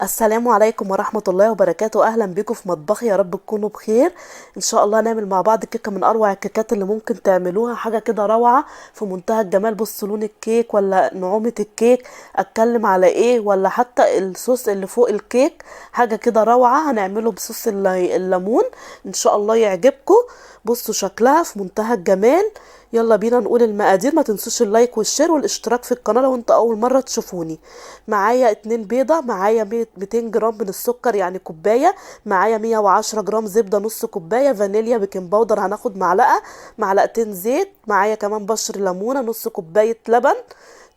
السلام عليكم ورحمة الله وبركاته. أهلا بكم في مطبخي، يا رب تكونوا بخير. إن شاء الله نعمل مع بعض كيكة من أروع الكيكات اللي ممكن تعملوها، حاجة كده روعة في منتهى الجمال. بصوا لون الكيك ولا نعومة الكيك، أتكلم على إيه، ولا حتى الصوص اللي فوق الكيك، حاجة كده روعة. هنعمله بصوص الليمون، إن شاء الله يعجبكم. بصوا شكلها في منتهى الجمال. يلا بينا نقول المقادير. ما تنسوش اللايك والشير والاشتراك في القناة لو انت اول مرة تشوفوني. معايا 2 بيضة، معايا 200 جرام من السكر يعني كوباية، معايا 110 جرام زبدة نص كوباية، فانيليا، بيكنج باودر هناخد معلقة، معلقتين زيت، معايا كمان بشر ليمونة، نص كوباية لبن،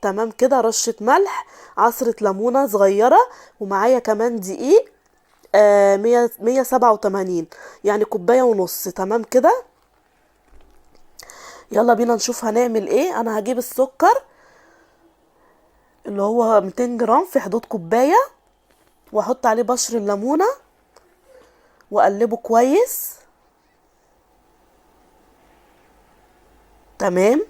تمام كده، رشة ملح، عصرة ليمونة صغيرة، ومعايا كمان دقيق 187 يعني كوباية ونص، تمام كده. يلا بينا نشوف هنعمل ايه. انا هجيب السكر اللي هو 200 جرام في حدود كوباية، واحط عليه بشر الليمونة واقلبه كويس، تمام.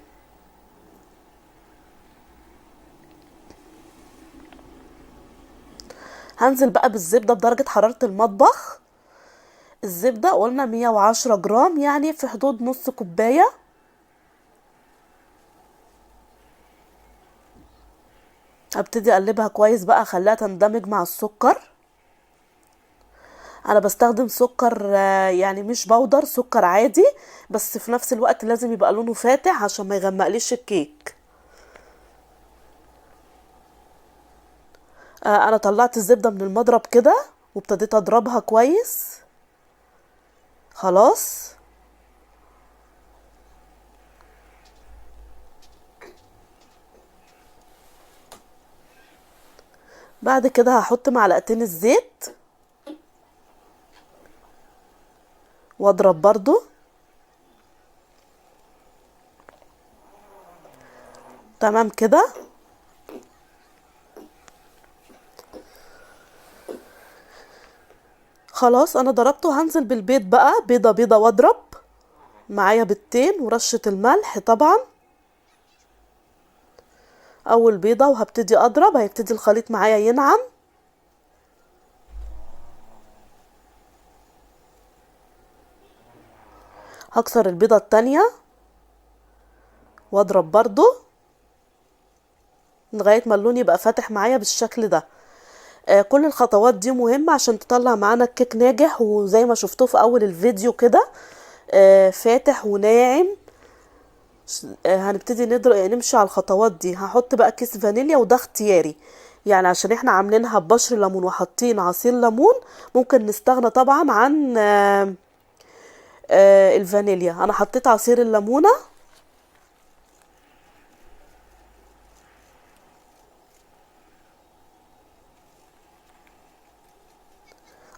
هنزل بقى بالزبدة بدرجة حرارة المطبخ. الزبدة قلنا 110 جرام يعني في حدود نص كوباية. هبتدي اقلبها كويس بقى، اخليها تندمج مع السكر. انا بستخدم سكر يعني مش بودر، سكر عادي، بس في نفس الوقت لازم يبقى لونه فاتح عشان ما يغمقليش الكيك. انا طلعت الزبدة من المضرب كده وابتديت اضربها كويس. خلاص. بعد كده هحط معلقتين الزيت واضرب برضو، تمام كده. خلاص انا ضربته. هنزل بالبيض بقى، بيضة بيضة، واضرب. معايا بيضتين ورشة الملح طبعا، اول بيضة، وهبتدي اضرب. هيبتدي الخليط معايا ينعم. هكسر البيضة التانية واضرب برضو لغاية ما اللون يبقى فاتح معايا بالشكل ده. كل الخطوات دي مهمة عشان تطلع معانا الكيك ناجح، وزي ما شفتوه في اول الفيديو كده فاتح وناعم. هنبتدي نمشي على الخطوات دي. هحط بقى كيس فانيليا، وده اختياري يعني عشان احنا عاملينها ببشر ليمون وحاطين عصير ليمون. ممكن نستغنى طبعا عن الفانيليا. انا حطيت عصير الليمونة.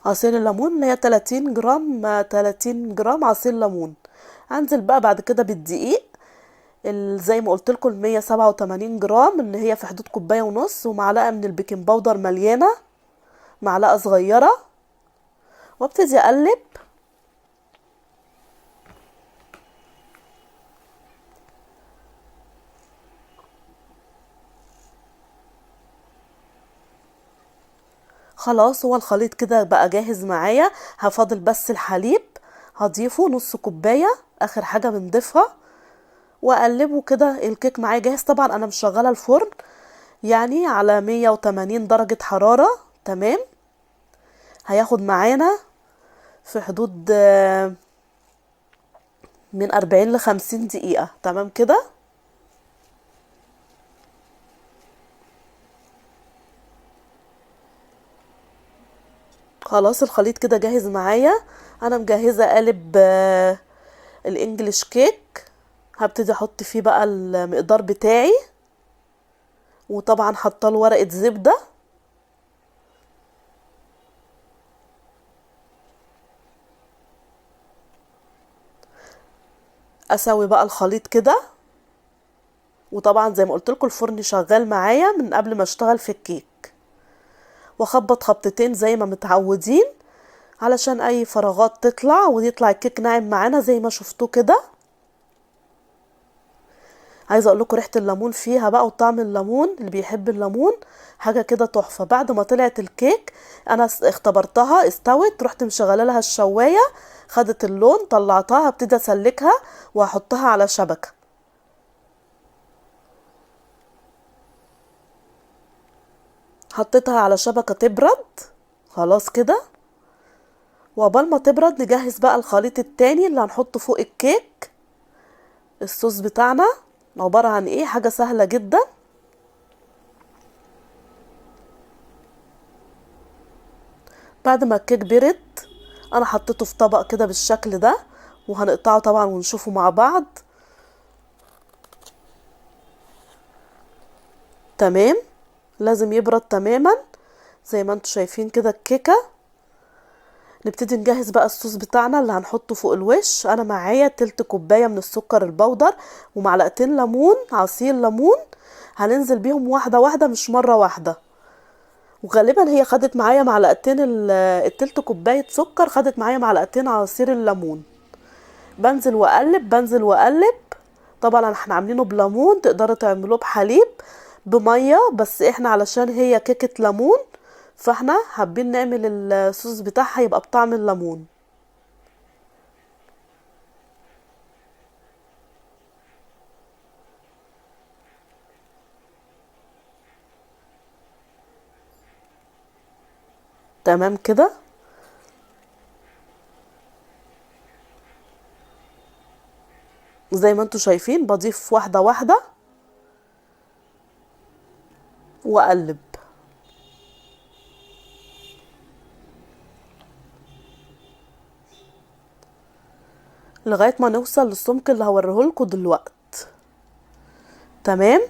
عصير الليمون اللي هي 30 جرام، 30 جرام عصير ليمون. هنزل بقى بعد كده بالدقيق، زي ما قلت لكم 187 جرام اللي هي في حدود كوبايه ونص، ومعلقه من البيكنج باودر مليانه، معلقه صغيره، وابتدي اقلب. خلاص هو الخليط كده بقى جاهز معايا. هفاضل بس الحليب، هضيفه نص كوبايه، اخر حاجه بنضيفها، واقلبه كده. الكيك معايا جاهز. طبعا انا مشغله الفرن يعني على 180 درجه حراره، تمام. هياخد معانا في حدود من 40 ل 50 دقيقة، تمام كده. خلاص الخليط كده جاهز معايا. انا مجهزة قالب الانجليش كيك. هبتدي احط فيه بقى المقدار بتاعي، وطبعا حاطه له ورقة زبدة. اسوي بقى الخليط كده، وطبعا زي ما قلت لكم الفرن شغال معايا من قبل ما اشتغل في الكيك. واخبط خبطتين زي ما متعودين علشان اي فراغات تطلع، ويطلع الكيك ناعم معانا زي ما شفتوه كده. عايزه اقول لكم ريحه الليمون فيها بقى، وطعم الليمون اللي بيحب الليمون حاجه كده تحفه. بعد ما طلعت الكيك انا اختبرتها استوت، رحت مشغله لها الشوايه، خدت اللون، طلعتها ابتدي اسلكها واحطها على شبكه. حطيتها على شبكه تبرد خلاص كده. وعقبال ما تبرد نجهز بقى الخليط التاني اللي هنحطه فوق الكيك. الصوص بتاعنا عباره عن ايه؟ حاجه سهله جدا. بعد ما الكيك برد انا حطيته في طبق كده بالشكل ده، وهنقطعه طبعا ونشوفه مع بعض. تمام، لازم يبرد تماما زي ما انتوا شايفين كده الكيكه. نبتدي نجهز بقى الصوص بتاعنا اللي هنحطه فوق الوش. انا معايا تلت كوبايه من السكر البودر ومعلقتين ليمون، عصير ليمون، هننزل بيهم واحده واحده مش مره واحده. وغالبا هي خدت معايا معلقتين التلت كوبايه سكر، خدت معايا معلقتين عصير الليمون. بنزل واقلب بنزل واقلب. طبعا احنا عاملينه بليمون، تقدروا تعملوه بحليب بميه، بس احنا علشان هي كيكه ليمون فاحنا حابين نعمل الصوص بتاعها يبقى بطعم الليمون. تمام كده. زي ما انتوا شايفين بضيف واحده واحده واقلب لغايه ما نوصل للسمك اللي هوريهولكوا دلوقتي. تمام،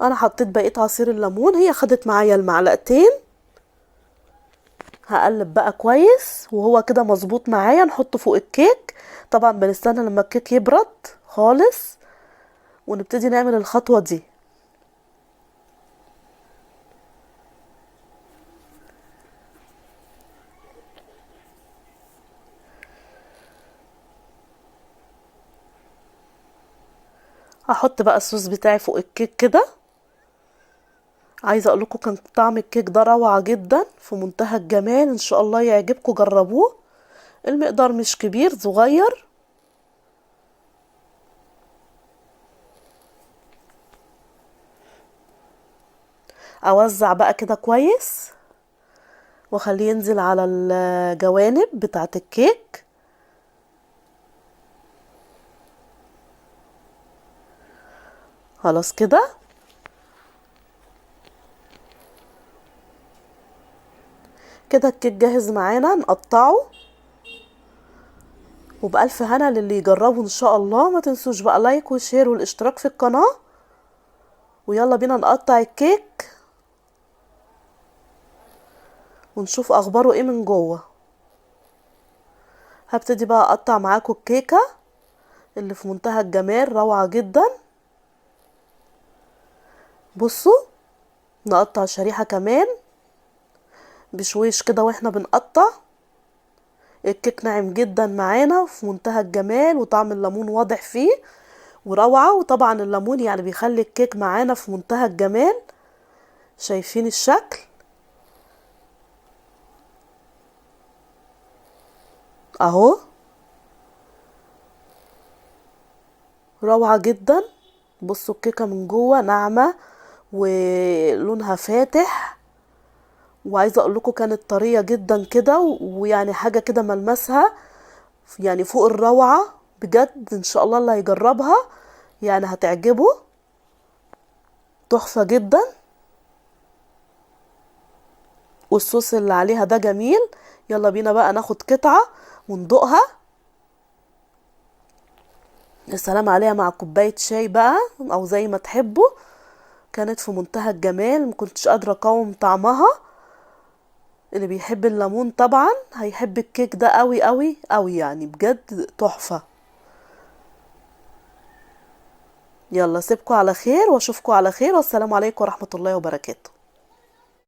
انا حطيت بقيه عصير الليمون، هي خدت معايا المعلقتين. هقلب بقى كويس وهو كده مظبوط معايا. نحطه فوق الكيك. طبعا بنستنى لما الكيك يبرد خالص ونبتدي نعمل الخطوه دي. هحط بقى الصوص بتاعي فوق الكيك كده. عايزه اقول لكم كان طعم الكيك ده روعه جدا في منتهى الجمال، ان شاء الله يعجبكم، جربوه. المقدار مش كبير، صغير. اوزع بقى كده كويس واخليه ينزل على الجوانب بتاعه الكيك. خلاص كده. كده الكيك جاهز معانا، نقطعه. وبألف هنا للي يجربه ان شاء الله. ما تنسوش بقى لايك وشير والاشتراك في القناة. ويلا بينا نقطع الكيك ونشوف اخباره ايه من جوه. هبتدي بقى اقطع معاكم الكيكة اللي في منتهى الجمال، روعة جدا. بصوا، نقطع شريحة كمان بشويش كده واحنا بنقطع. الكيك ناعم جدا معانا في منتهى الجمال، وطعم الليمون واضح فيه وروعة. وطبعا الليمون يعني بيخلي الكيك معانا في منتهى الجمال. شايفين الشكل اهو، روعة جدا. بصوا الكيكة من جوه ناعمة ولونها فاتح. وعايزة اقول لكم كانت طرية جدا كده، ويعني حاجة كده ملمسها يعني فوق الروعة بجد. ان شاء الله اللي هيجربها يعني هتعجبه، تحفة جدا. والصوص اللي عليها ده جميل. يلا بينا بقى ناخد قطعة وندوقها. السلام عليها مع كوباية شاي بقى او زي ما تحبوا. كانت في منتهى الجمال، مكنتش قادرة اقاوم طعمها. اللي بيحب الليمون طبعا هيحب الكيك ده قوي قوي قوي، يعني بجد تحفة. يلا سيبكوا على خير واشوفكوا على خير، والسلام عليكم ورحمة الله وبركاته.